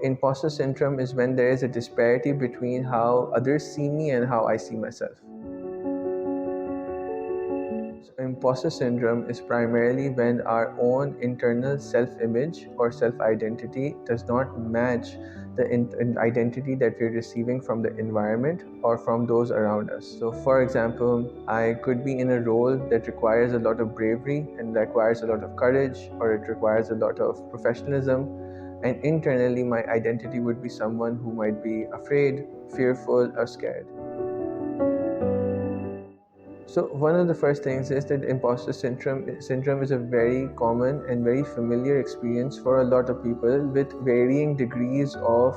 Imposter syndrome is when there is a disparity between how others see me and how I see myself. So imposter syndrome is primarily when our own internal self-image or self-identity does not match the identity that we're receiving from the environment or from those around us. So for example, I could be in a role that requires a lot of bravery and requires a lot of courage, or it requires a lot of professionalism, and internally my identity would be someone who might be afraid, fearful, or scared. So one of the first things is that imposter syndrome is a very common and very familiar experience for a lot of people with varying degrees of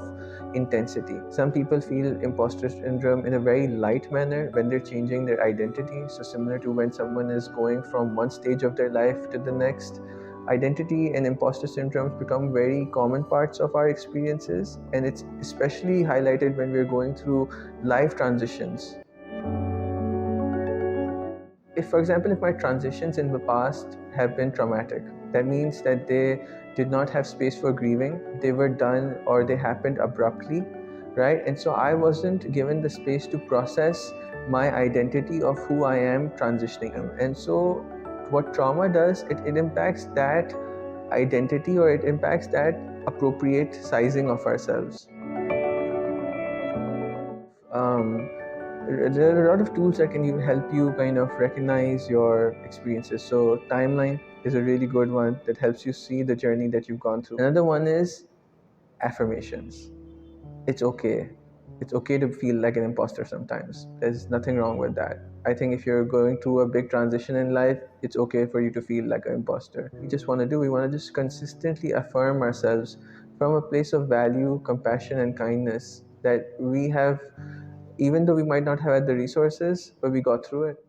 intensity. Some people feel imposter syndrome in a very light manner when they're changing their identity. So similar to when someone is going from one stage of their life to the next. Identity and imposter syndromes become very common parts of our experiences, and it's especially highlighted when we're going through life transitions. If, for example, if my transitions in the past have been traumatic, that means that they did not have space for grieving, they were done or they happened abruptly, right? And so I wasn't given the space to process my identity of who I am transitioning. And so what trauma does, it impacts that identity, or it impacts that appropriate sizing of ourselves. Um, there are a lot of tools that can help you kind of recognize your experiences. So timeline is a really good one that helps you see the journey that you've gone through. Another one is affirmations. It's okay. It's okay to feel like an imposter sometimes. There's nothing wrong with that. I think if you're going through a big transition in life, it's okay for you to feel like an imposter. We want to just consistently affirm ourselves from a place of value, compassion, and kindness that we have, even though we might not have had the resources, but we got through it.